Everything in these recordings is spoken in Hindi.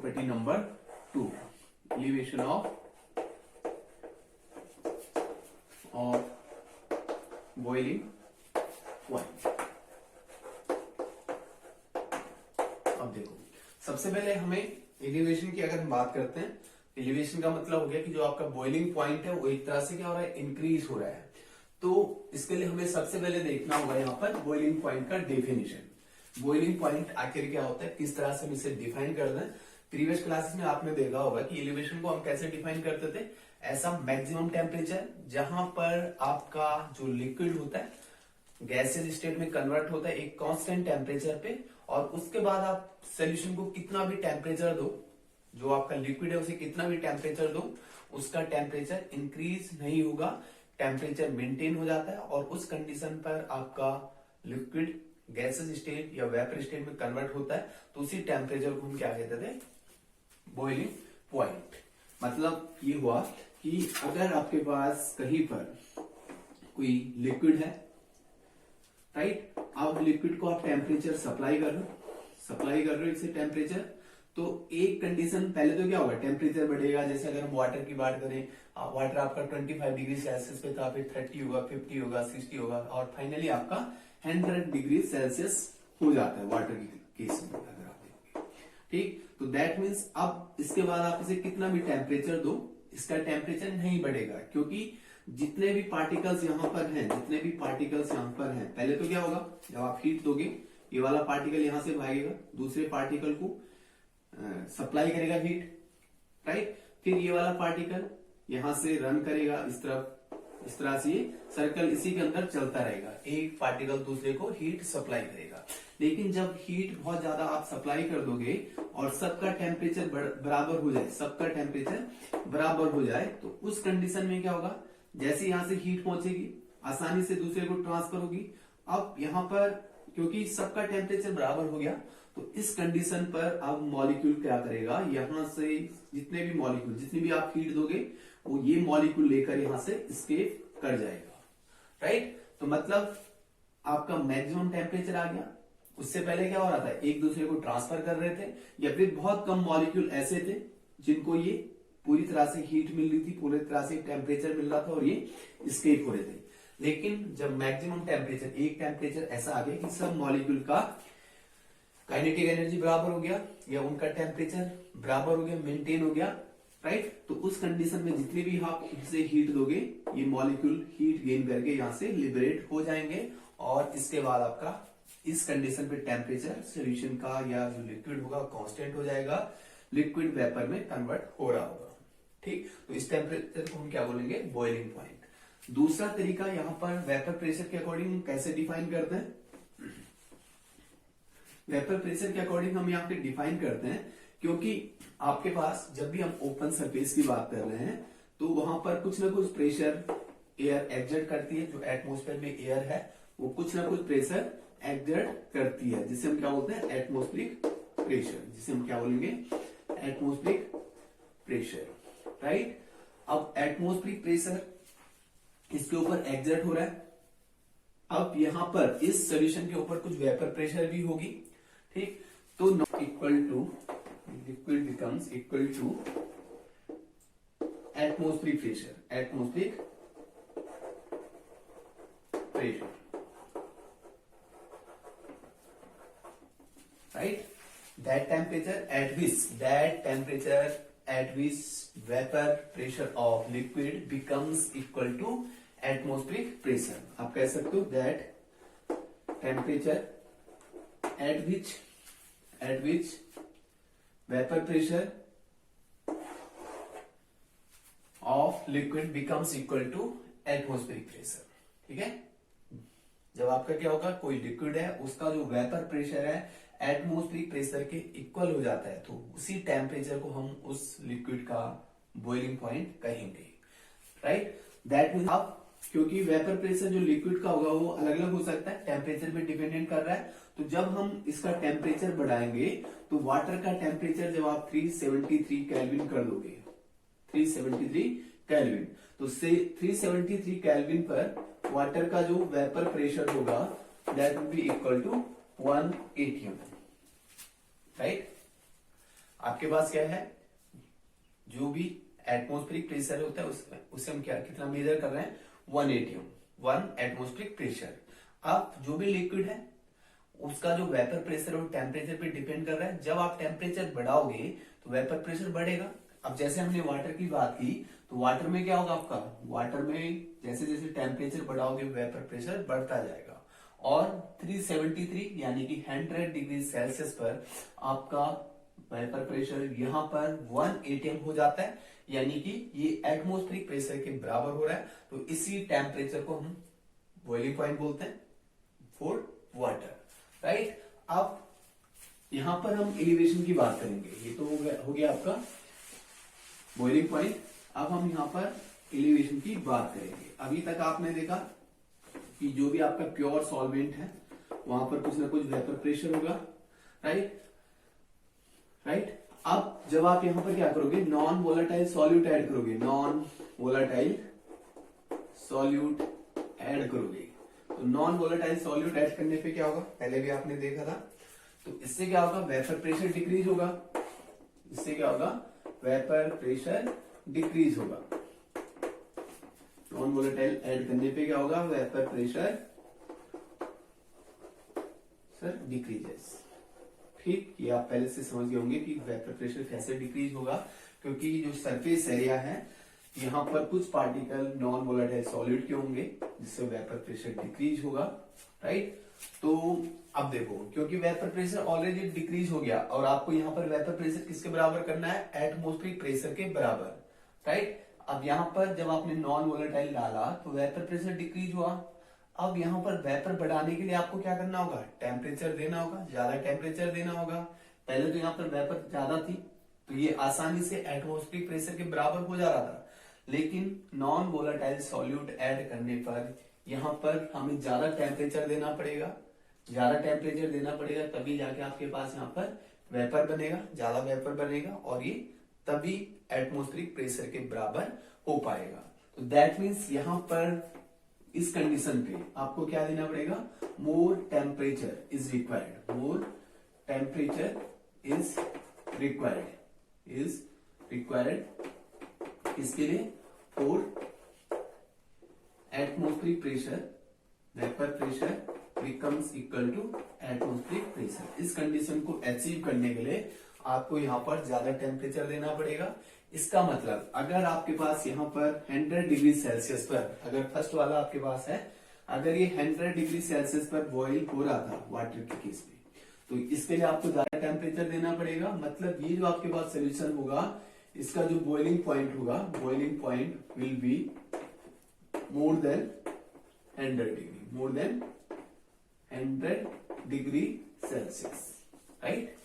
Property number 2, elevation of boiling point. अब देखो, सबसे पहले हमें एलिवेशन की अगर हम बात करते हैं, एलिवेशन का मतलब हो गया कि जो आपका बॉइलिंग पॉइंट है वो एक तरह से क्या हो रहा है, इंक्रीज हो रहा है। तो इसके लिए हमें सबसे पहले देखना होगा यहाँ पर बॉइलिंग पॉइंट का डेफिनेशन। बॉइलिंग पॉइंट आखिर क्या होता है, किस तरह से हम इसे डिफाइन कर दें। प्रीवियस क्लासेस में आपने देखा होगा कि एलिवेशन को हम कैसे डिफाइन करते थे, ऐसा मैक्सिमम टेम्परेचर जहां पर आपका जो लिक्विड होता है गैसियस स्टेट में कन्वर्ट होता है एक कांस्टेंट टेम्परेचर पे, और उसके बाद आप सोल्यूशन को कितना भी टेम्परेचर दो, जो आपका लिक्विड है उसे कितना भी टेम्परेचर दो, उसका टेम्परेचर इंक्रीज नहीं होगा, टेम्परेचर मेंटेन हो जाता है, और उस कंडीशन पर आपका लिक्विड गैसेस स्टेट या वेपर स्टेट में कन्वर्ट होता है। तो उसी टेम्परेचर को हम क्या कहते थे, बॉइलिंग पॉइंट। मतलब ये हुआ कि अगर आपके पास कहीं पर कोई लिक्विड है, राइट, अब लिक्विड को आप टेम्परेचर सप्लाई कर रहे हो इससे टेम्परेचर, तो एक कंडीशन पहले तो क्या होगा, टेम्परेचर बढ़ेगा। जैसे अगर हम वाटर की बात करें, वाटर आपका 25 डिग्री सेल्सियस पे था, फिर 30 होगा, 50 होगा, 60 होगा, और फाइनली आपका 100 डिग्री सेल्सियस हो जाता है वाटर की केस में अगर आप देखोगे। ठीक, तो दैट मीन्स अब इसके बाद आप इसे कितना भी टेम्परेचर दो, इसका टेम्परेचर नहीं बढ़ेगा, क्योंकि जितने भी पार्टिकल्स यहाँ पर हैं, पहले तो क्या होगा, जब आप हीट दोगे ये वाला पार्टिकल यहां से भागेगा, दूसरे पार्टिकल को सप्लाई करेगा हीट, राइट, फिर ये वाला पार्टिकल यहां से रन करेगा इस तरह से ये सर्कल इसी के अंदर चलता रहेगा, एक पार्टिकल दूसरे को हीट सप्लाई करेगा। लेकिन जब हीट बहुत ज्यादा आप सप्लाई कर दोगे और सबका टेम्परेचर बराबर हो जाए, तो उस कंडीशन में क्या होगा, जैसे यहां से हीट पहुंचेगी आसानी से दूसरे को ट्रांसफर होगी। अब यहां पर क्योंकि सबका टेम्परेचर बराबर हो गया, तो इस कंडीशन पर अब मॉलिक्यूल क्या करेगा, यहां से जितनी भी आप हीट दोगे वो ये मॉलिक्यूल लेकर यहां से एस्केप कर जाएगा, राइट। तो मतलब आपका मैक्सिमम टेम्परेचर आ गया। उससे पहले क्या हो रहा था, एक दूसरे को ट्रांसफर कर रहे थे, या फिर बहुत कम मॉलिक्यूल ऐसे थे जिनको ये पूरी तरह से हीट मिल रही थी, पूरी तरह से टेम्परेचर मिल रहा था और ये एस्केप हो रहे थे। लेकिन जब मैक्सिमम टेम्परेचर, एक टेम्परेचर ऐसा आ गया कि सब मॉलिक्यूल का काइनेटिक एनर्जी बराबर हो गया, या उनका टेम्परेचर बराबर हो गया, मेंटेन हो गया, राइट। तो उस कंडीशन में जितनी भी आप इसे हीट दोगे, ये मॉलिक्यूल हीट गेन करके यहां से लिबरेट हो जाएंगे, और इसके बाद आपका इस कंडीशन पे टेम्परेचर सोल्यूशन का या जो लिक्विड होगा कांस्टेंट हो जाएगा, लिक्विड वेपर में कन्वर्ट हो रहा होगा। ठीक, तो इस टेम्परेचर को हम क्या बोलेंगे, बॉइलिंग पॉइंट। दूसरा तरीका यहाँ पर वेपर प्रेशर के अकॉर्डिंग कैसे डिफाइन करते हैं, वेपर प्रेशर के अकॉर्डिंग हम यहाँ पे डिफाइन करते हैं, क्योंकि आपके पास जब भी हम ओपन सरफेस की बात कर रहे हैं तो वहां पर कुछ ना कुछ प्रेशर एयर एग्जर्ट करती है, जो एटमॉस्फेयर में एयर है वो कुछ ना कुछ प्रेशर एग्जर्ट करती है, जिसे हम क्या बोलते हैं, एटमॉस्फेरिक प्रेशर, जिसे हम क्या बोलेंगे, एटमॉस्फेरिक प्रेशर, राइट। अब एटमॉस्फेरिक प्रेशर इसके ऊपर एग्जर्ट हो रहा है, अब यहां पर इस सोल्यूशन के ऊपर कुछ वेपर प्रेशर भी होगी, ठीक। तो not equal to, liquid becomes equal to atmospheric pressure, right, that temperature at which vapor pressure of liquid becomes equal to atmospheric pressure। आप कह सकते हो that temperature at which vapor pressure of liquid becomes equal to atmospheric pressure। ठीक है, जब आपका क्या होगा, कोई लिक्विड है उसका जो वेपर प्रेशर है एटमॉस्फेरिक प्रेशर के इक्वल हो जाता है, तो उसी टेम्परेचर को हम उस लिक्विड का बॉइलिंग पॉइंट कहेंगे, राइट। दैट मीन्स आप, क्योंकि वेपर प्रेशर जो लिक्विड का होगा वो अलग अलग हो सकता है, टेम्परेचर पे डिपेंडेंट कर रहा है, तो जब हम इसका टेम्परेचर बढ़ाएंगे तो वाटर का टेम्परेचर जब आप 373 केल्विन कर दोगे, 373 केल्विन, तो 373 केल्विन पर वाटर का जो वेपर प्रेशर होगा that will be equal to 1 atm, right. आपके पास क्या है, जो भी एटमॉस्फेरिक प्रेशर होता है उसे हम क्या कितना मेजर कर रहे हैं, 1 atm, 1 एटमॉस्फेरिक प्रेशर। अब जो भी लिक्विड है उसका जो वेपर प्रेशर और टेम्परेचर पे डिपेंड कर रहा है। जब आप टेम्परेचर बढ़ाओगे तो वेपर प्रेशर बढ़ेगा। अब जैसे हमने वाटर की बात की, तो वाटर में क्या होगा आपका, वाटर में जैसे जैसे टेम्परेचर बढ़ाओगे वेपर प्रेशर बढ़ता जाएगा, और 373 यानी कि 100 डिग्री सेल्सियस पर आपका वेपर प्रेशर यहाँ पर 1 atm हो जाता है, यानी कि ये एटमॉस्फेरिक प्रेशर के बराबर हो रहा है। तो इसी टेम्परेचर को हम बॉइलिंग पॉइंट बोलते हैं फॉर वाटर, राइट। अब यहां पर हम एलिवेशन की बात करेंगे। ये तो हो गया आपका बॉइलिंग पॉइंट। अब हम यहां पर एलिवेशन की बात करेंगे। अभी तक आपने देखा कि जो भी आपका प्योर सॉल्वेंट है वहां पर कुछ ना कुछ वेपर प्रेशर होगा, राइट। अब जब आप यहां पर क्या करोगे, नॉन वोलेटाइल सॉल्यूट ऐड करोगे, नॉन वोलेटाइल सॉल्यूट ऐड करोगे, तो नॉन वोलेटाइल सॉल्यूट ऐड करने पे क्या होगा, पहले भी आपने देखा था। तो इससे क्या होगा, वेपर प्रेशर डिक्रीज होगा। इससे क्या होगा, वेपर प्रेशर डिक्रीज होगा। नॉन वोलेटाइल ऐड करने पे क्या होगा, वेपर प्रेशर डिक्रीजेस। ठीक, ये आप पहले से समझ गए होंगे कि वेपर प्रेशर कैसे डिक्रीज होगा, क्योंकि जो सरफेस एरिया है यहाँ पर कुछ पार्टिकल नॉन वोलेटाइल सॉलिड के होंगे, जिससे वेपर प्रेशर डिक्रीज होगा, राइट। तो अब देखो, क्योंकि वेपर प्रेशर ऑलरेडी डिक्रीज हो गया और आपको यहाँ पर वेपर प्रेशर किसके बराबर करना है, एटमॉस्फेरिक प्रेशर के बराबर, राइट। अब यहाँ पर जब आपने नॉन वोलेटाइल डाला तो वेपर प्रेशर डिक्रीज हुआ। अब यहाँ पर वेपर बढ़ाने के लिए आपको क्या करना होगा, टेम्परेचर देना होगा, ज्यादा टेम्परेचर देना होगा। पहले तो यहाँ पर वेपर ज्यादा थी तो ये आसानी से एटमॉस्फेरिक प्रेशर के बराबर हो जा रहा था, लेकिन नॉन वोलेटाइल सॉल्यूट ऐड करने पर यहाँ पर हमें ज्यादा टेम्परेचर देना पड़ेगा। ज्यादा टेम्परेचर देना पड़ेगा तभी जाके आपके पास यहाँ पर वेपर बनेगा, ज्यादा वेपर बनेगा, और ये तभी एटमॉस्फेरिक प्रेशर के बराबर हो पाएगा। तो दैट मीन्स यहाँ पर इस कंडीशन पे आपको क्या देना पड़ेगा, more temperature is required, more temperature is required इसके लिए for atmospheric pressure, vapour pressure becomes equal to atmospheric pressure. इस कंडीशन को अचीव करने के लिए आपको यहाँ पर ज्यादा टेम्परेचर देना पड़ेगा। इसका मतलब अगर आपके पास यहाँ पर 100 डिग्री सेल्सियस पर, अगर फर्स्ट वाला आपके पास है, अगर ये 100 डिग्री सेल्सियस पर बॉईल हो रहा था वाटर के केस में, तो इसके लिए आपको ज्यादा टेम्परेचर देना पड़ेगा। मतलब ये जो आपके पास सोल्यूशन होगा, इसका जो बॉइलिंग पॉइंट होगा, boiling point will be more than 100 degree, more than 100 degree Celsius, right.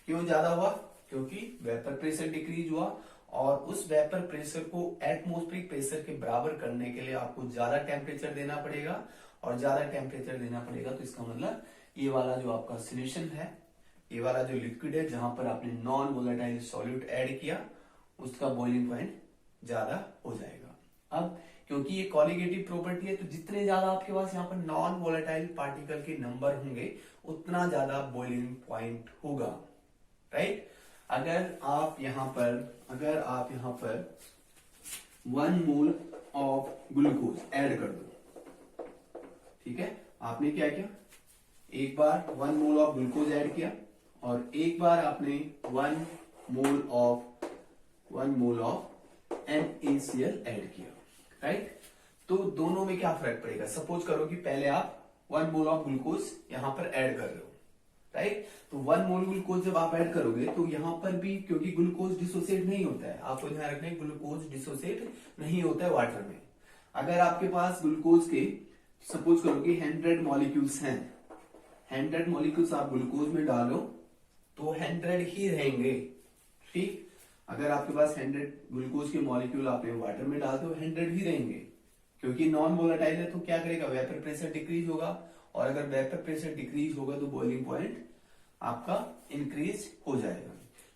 क्यों ज्यादा हुआ, क्योंकि वेपर प्रेशर डिक्रीज हुआ, और उस वेपर प्रेशर को एटमॉस्फेरिक प्रेशर के बराबर करने के लिए आपको ज्यादा टेम्परेचर देना पड़ेगा, और ज्यादा टेम्परेचर देना पड़ेगा तो इसका मतलब ये वाला जो आपका सोल्यूशन है, ये वाला जो लिक्विड है जहां पर आपने नॉन वोलेटाइल सॉल्यूट ऐड किया, उसका बॉइलिंग पॉइंट ज्यादा हो जाएगा। अब क्योंकि ये कॉलिगेटिव प्रॉपर्टी है, तो जितने ज्यादा आपके पास यहाँ पर नॉन वोलेटाइल पार्टिकल के नंबर होंगे उतना ज्यादा बॉइलिंग पॉइंट होगा, राइट। अगर आप यहाँ पर 1 मोल ऑफ ग्लूकोज ऐड कर दो, ठीक है, आपने क्या किया, एक बार 1 मोल ऑफ ग्लूकोज ऐड किया, और एक बार आपने 1 मोल ऑफ NaCl ऐड किया, राइट। तो दोनों में क्या फर्क पड़ेगा, सपोज करो कि पहले आप 1 मोल ऑफ ग्लूकोज यहां पर ऐड कर रहे हो, राइट। तो 1 मोल ग्लूकोज जब आप ऐड करोगे तो यहां पर भी, क्योंकि ग्लूकोज डिसोसिएट नहीं होता है, आपको ध्यान रखना है, ग्लूकोज डिसोसिएट नहीं होता है वाटर में। अगर आपके पास ग्लूकोज के सपोज करो कि 100 मॉलिक्यूल्स हैं, 100 मॉलिक्यूल्स आप ग्लूकोज में डालो तो 100 ही रहेंगे, ठीक। अगर आपके पास 100 ग्लूकोज के मॉलिक्यूल आपने वाटर में डाल दो 100 ही रहेंगे, क्योंकि नॉन वोलेटाइल है, तो क्या करेगा, वेपर प्रेशर डिक्रीज होगा, और अगर वेपर प्रेशर डिक्रीज होगा तो बॉइलिंग पॉइंट आपका इंक्रीज हो जाएगा।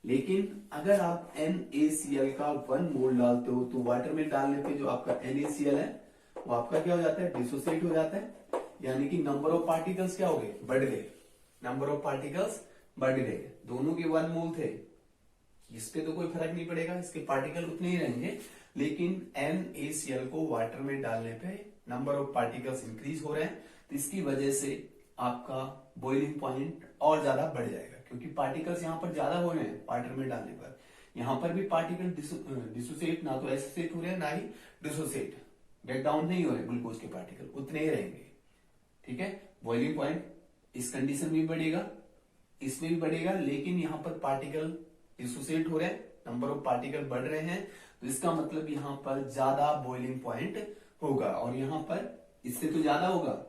लेकिन अगर आप NaCl का 1 मोल डालते हो तो वाटर में डालने पे जो आपका NaCl है वो आपका क्या हो जाता है, डिसोसिएट हो जाता है, यानी कि नंबर ऑफ पार्टिकल्स क्या हो गए, बढ़ गए, नंबर ऑफ पार्टिकल्स बढ़ गए। दोनों के 1 मोल थे, इस पे तो कोई फर्क नहीं पड़ेगा, इसके पार्टिकल उतने ही रहेंगे, लेकिन NaCl को वाटर में डालने पे नंबर ऑफ पार्टिकल्स इंक्रीज हो रहे हैं, तो इसकी वजह से आपका बॉइलिंग पॉइंट और ज्यादा बढ़ जाएगा, क्योंकि पार्टिकल्स यहाँ पर ज्यादा हो रहे हैं वाटर में डालने पर। यहाँ पर भी पार्टिकल डिसोसिएट ना तो एसोसिएट हो रहे हैं ना ही डिसोसिएट, ब्रेक डाउन नहीं हो रहे ग्लूकोज के पार्टिकल, उतने ही रहेंगे। ठीक है, बॉइलिंग पॉइंट इस कंडीशन में बढ़ेगा, इसमें भी बढ़ेगा, लेकिन यहाँ पर पार्टिकल डिसोसिएट हो रहे हैं, नंबर ऑफ पार्टिकल बढ़ रहे हैं, तो इसका मतलब यहाँ पर ज्यादा बॉइलिंग पॉइंट होगा, और यहाँ पर इससे तो ज्यादा होगा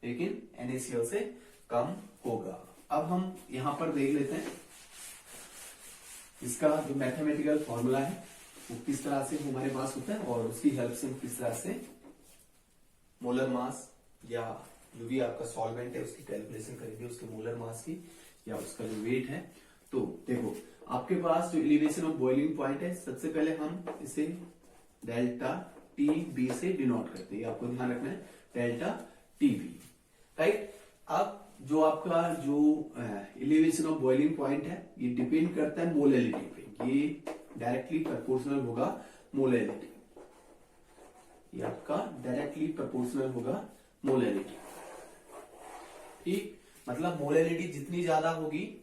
लेकिन NaCl से कम होगा। अब हम यहाँ पर देख लेते हैं इसका जो मैथमेटिकल फॉर्मूला है वो किस तरह से हमारे पास होता है, और उसकी हेल्प से हम किस तरह से मोलर मास या जो भी आपका सॉल्वेंट है उसकी कैलकुलेशन करेंगे, उसके मोलर मास की या उसका जो वेट है। तो देखो आपके पास जो एलिवेशन ऑफ बॉइलिंग पॉइंट है, सबसे पहले हम इसे डेल्टा TB से डिनोट करते हैं, आपको ध्यान रखना है डेल्टा TB, राइट। अब जो आपका जो एलिवेशन ऑफ बॉइलिंग पॉइंट है ये डिपेंड करता है मोलैलिटी पे, ये डायरेक्टली प्रोपोर्शनल होगा मोलैलिटी, ये आपका डायरेक्टली प्रोपोर्शनल होगा मोलैलिटी। ठीक, मतलब मोलैलिटी जितनी ज्यादा होगी,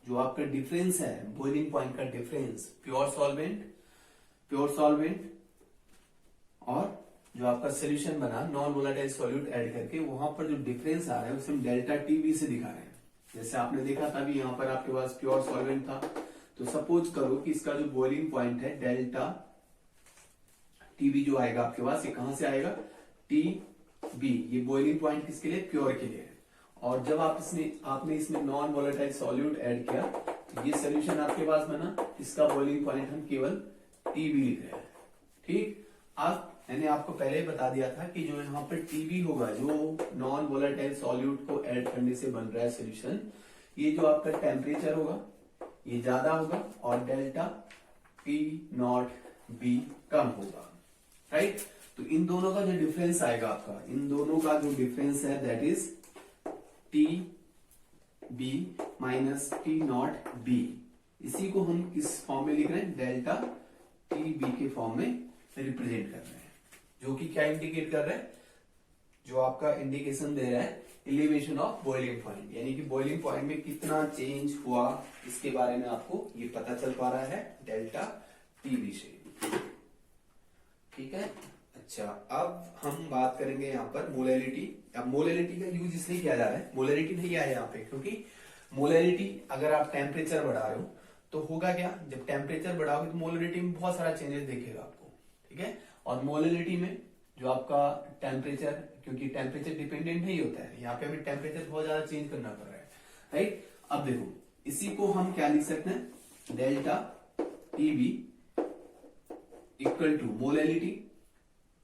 जो आपका डिफरेंस है बॉइलिंग पॉइंट का डिफरेंस प्योर सॉल्वेंट और जो आपका सोल्यूशन बना नॉन वोलेटाइल सॉल्यूट ऐड करके, वहां पर जो डिफरेंस आ रहा है उसे हम डेल्टा TB से दिखा रहे हैं। जैसे आपने देखा था भी यहाँ पर आपके पास प्योर सॉल्वेंट था, तो सपोज करो कि इसका जो बॉइलिंग पॉइंट है डेल्टा TB जो आएगा आपके पास, ये कहां से आएगा TB, ये बॉइलिंग पॉइंट किसके लिए, प्योर के लिए है। और जब आपने इसमें नॉन वोलेटाइल सॉल्यूट ऐड किया, तो ये सोल्यूशन आपके पास बना, इसका बॉइलिंग पॉइंट हम केवल TB लिख रहे हैं। ठीक, अब मैंने आपको पहले ही बता दिया था कि जो यहाँ पर TB होगा, जो नॉन वोलेटाइल सॉल्यूट को ऐड करने से बन रहा है सोल्यूशन, ये जो आपका टेम्परेचर होगा ये ज्यादा होगा और डेल्टा T0B कम होगा, राइट। तो इन दोनों का जो डिफरेंस आएगा आपका, इन दोनों का जो डिफरेंस है that is TB minus T0B, इसी को हम किस फॉर्म में लिख रहे हैं, डेल्टा TB के फॉर्म में रिप्रेजेंट कर रहे हैं, जो कि क्या इंडिकेट कर रहा है, जो आपका इंडिकेशन दे रहा है एलिवेशन ऑफ बॉइलिंग पॉइंट, यानी कि बॉइलिंग पॉइंट में कितना चेंज हुआ इसके बारे में आपको ये पता चल पा रहा है डेल्टा TB से। ठीक है, अच्छा अब हम बात करेंगे यहाँ पर मोलैलिटी। अब मोलैलिटी का यूज इसलिए किया जा रहा है, मोलैलिटी नहीं आया यहाँ पे, क्योंकि मोलैलिटी अगर आप टेम्परेचर बढ़ा रहे हो तो होगा क्या, जब टेम्परेचर बढ़ाओगे तो मोलैलिटी में बहुत सारा चेंजेस दिखेगा आपको। ठीक है, और मोलैलिटी में जो आपका टेम्परेचर, क्योंकि टेम्परेचर डिपेंडेंट नहीं होता है, यहाँ पे हमें टेम्परेचर बहुत ज्यादा चेंज करना पड़ रहा है, राइट। अब देखो इसी को हम क्या लिख सकते हैं, delta TB equal to molality,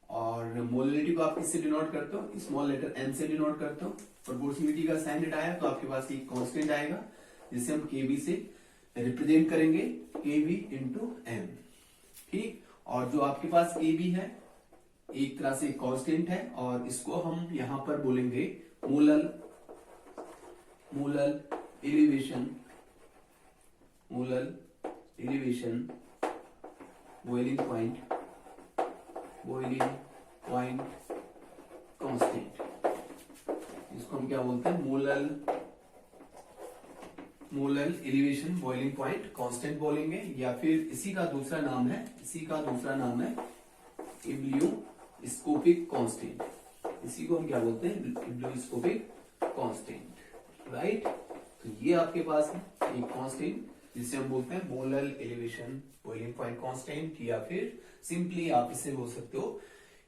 और मोलैलिटी को आप किससे डिनोट करते हो, स्मॉल लेटर m से डिनोट करते हो। प्रोपोर्शनलिटी का साइन हटाया तो आपके पास एक कांस्टेंट आएगा जिसे हम Kb से रिप्रेजेंट करेंगे, Kb इंटू m। ठीक, और जो आपके पास Kb है एक तरह से कांस्टेंट है, और इसको हम यहां पर बोलेंगे molal elevation boiling point constant, इसको हम क्या बोलते हैं, molal elevation boiling point constant बोलेंगे, या फिर इसी का दूसरा नाम है इब्लियोस्कोपिक कांस्टेंट, इसी को हम क्या बोलते हैं, इब्लियोस्कोपिक कांस्टेंट, राइट। तो ये आपके पास है एक कांस्टेंट जिसे हम बोलते हैं molal elevation boiling point constant, या फिर सिंपली आप इसे बोल सकते हो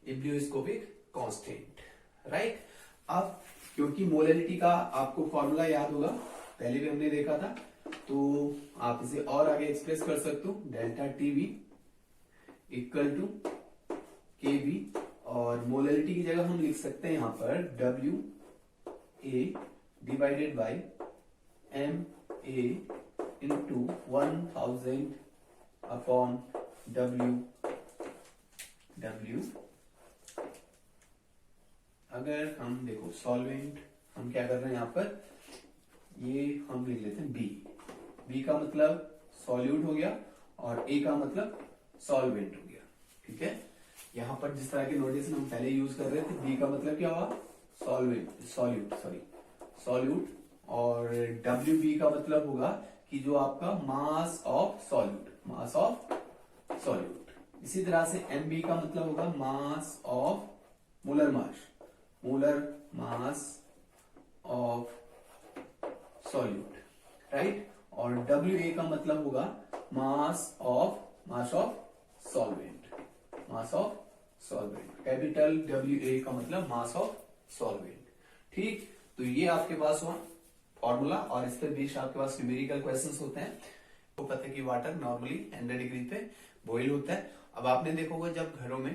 इब्लियोस्कोपिक कांस्टेंट, राइट। अब क्योंकि मोलैलिटी का आपको फॉर्मूला याद होगा, पहले भी हमने देखा था, तो आप इसे और आगे एक्सप्रेस कर सकते हो, delta TB equal to Kb, और मोलैलिटी की जगह हम लिख सकते हैं यहां पर WA divided by MA into 1000 upon W। अगर हम देखो सॉल्वेंट हम क्या कर रहे हैं यहां पर, ये हम लिख लेते हैं B का मतलब सॉल्यूट हो गया, और ए का मतलब सॉल्वेंट हो गया। ठीक है, यहां पर जिस तरह के नोटेशन हम पहले यूज कर रहे थे, बी का मतलब क्या हुआ, सॉल्यूट, और डब्ल्यू बी का मतलब होगा कि जो आपका मास ऑफ सॉल्यूट। इसी तरह से एम बी का मतलब होगा mass of molar mass of solute, right. और डब्ल्यू ए का मतलब होगा mass of solvent, capital W A का मतलब मास ऑफ सॉल्वेंट। ठीक, तो ये आपके पास हुआ फॉर्मूला, और इस पे बेस्ड आपके पास न्यूमेरिकल क्वेश्चंस होते हैं। तो पता है कि वाटर नॉर्मली 100 डिग्री पे बॉईल होता है। अब आपने देखा होगा जब घरों में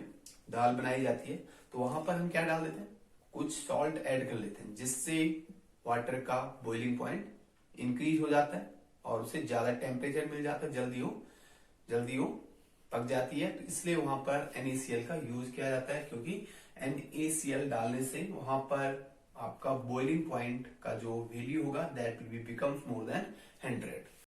दाल बनाई जाती है तो वहां पर हम क्या डाल देते हैं, कुछ सॉल्ट ऐड कर लेते हैं, जिससे वाटर का बॉइलिंग पॉइंट इंक्रीज हो जाता है और उसे ज्यादा टेम्परेचर मिल जाता है, जल्दी वो पक जाती है। तो इसलिए वहां पर NaCl का यूज किया जाता है, क्योंकि NaCl डालने से वहां पर आपका बॉइलिंग पॉइंट का जो वैल्यू होगा that will B becomes more than 100।